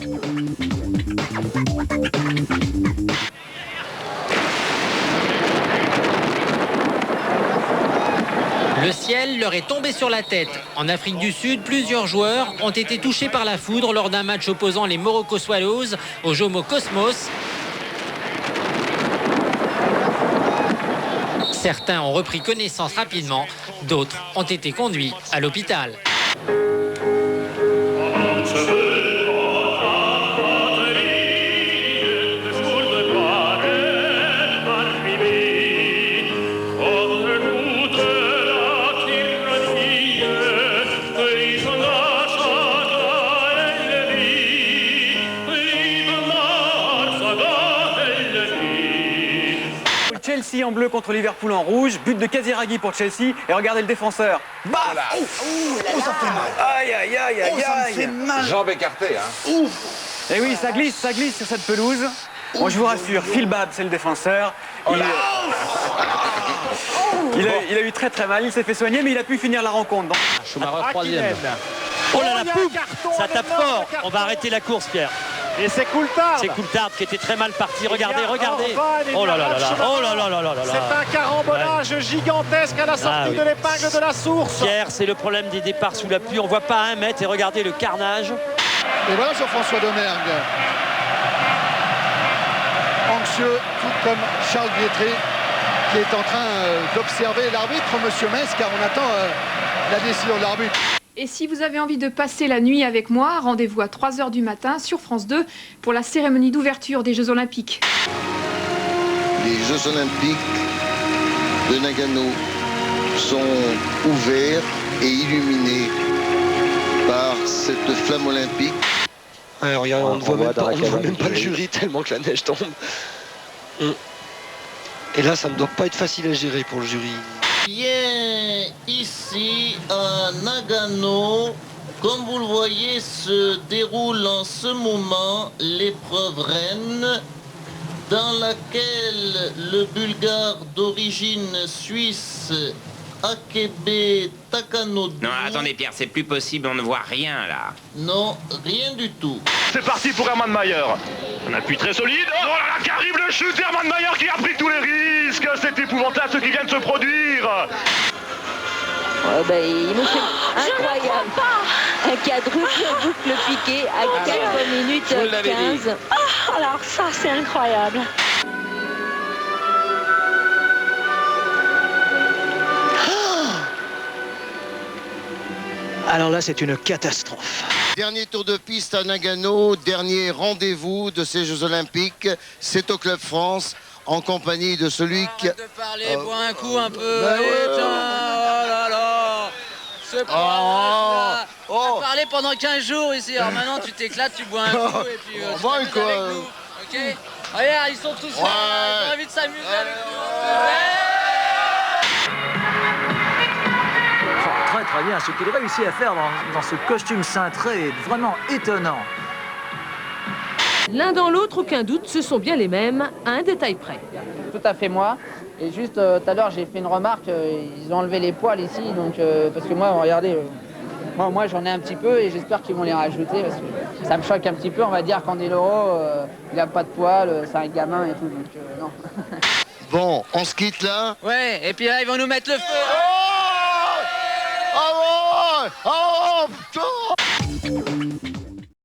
Le ciel leur est tombé sur la tête. En Afrique du Sud, plusieurs joueurs ont été touchés par la foudre lors d'un match opposant les Morocco Swallows au Jomo Cosmos. Certains ont repris connaissance rapidement, d'autres ont été conduits à l'hôpital. Chelsea en bleu contre Liverpool en rouge, but de Casiraghi pour Chelsea, et regardez le défenseur. Bah ça fait mal. Aïe aïe aïe aïe ça me fait mal. Jambes écartées, hein. Ouf. Et oui, ça glisse sur cette pelouse. Bon, je vous rassure, Phil Babb, c'est le défenseur. Il a eu très très mal, il s'est fait soigner, mais il a pu finir la rencontre. Donc... Schumacher troisième. Oh là là, pouf, ça tape fort. On va arrêter la course, Pierre. Et c'est Coulthard. C'est Coulthard qui était très mal parti. Regardez. Oh là là là là. Oh là là là là là. C'est un carambolage gigantesque à la sortie de l'épingle de la source. Pierre, c'est le problème des départs sous la pluie. On voit pas à 1 mètre et regardez le carnage. Et voilà Jean-François Domergue. Anxieux, tout comme Charles Biétré, qui est en train d'observer l'arbitre, monsieur Metz, car on attend la décision de l'arbitre. Et si vous avez envie de passer la nuit avec moi, rendez-vous à 3 h du matin sur France 2 pour la cérémonie d'ouverture des Jeux Olympiques. Les Jeux Olympiques de Nagano sont ouverts et illuminés par cette flamme olympique. Ouais, regarde, on ne voit même pas le jury tellement que la neige tombe. Et là, ça ne doit pas être facile à gérer pour le jury. Bien, ici à Nagano, comme vous le voyez, se déroule en ce moment l'épreuve reine dans laquelle le Bulgare d'origine suisse Akebe Takanodu... Non, attendez Pierre, c'est plus possible, on ne voit rien là. Non, rien du tout. C'est parti pour Hermann Mayer. Un appui très solide. Oh là là, qu'arrive le chute d'Hermann Mayer qui a pris tous les risques. C'est épouvantable ce qui vient de se produire. Il me fait incroyable. Un quadruple boucle piqué à 4 minutes 15. Oh, alors ça, c'est incroyable. Alors là, c'est une catastrophe. Dernier tour de piste à Nagano, dernier rendez-vous de ces Jeux Olympiques. C'est au Club France, en compagnie de celui qui... Arrête de parler, bois un coup un peu. Oh là là. C'est pas on a parlé pendant 15 jours ici. Alors maintenant, tu t'éclates, tu bois un coup et puis tu t'amuses avec nous. Ok. Regarde, ils sont tous là. Ils ont envie de s'amuser avec nous. Très bien, ce qu'il réussit à faire dans ce costume cintré est vraiment étonnant. L'un dans l'autre, aucun doute, ce sont bien les mêmes, à un détail près. Tout à fait moi. Et juste tout à l'heure, j'ai fait une remarque, ils ont enlevé les poils ici, donc parce que moi, regardez, moi j'en ai un petit peu et j'espère qu'ils vont les rajouter parce que ça me choque un petit peu, on va dire qu'en Candeloro, il n'a pas de poils, c'est un gamin et tout, donc non. Bon, on se quitte là. Ouais, et puis là, ils vont nous mettre le feu. Oh, putain!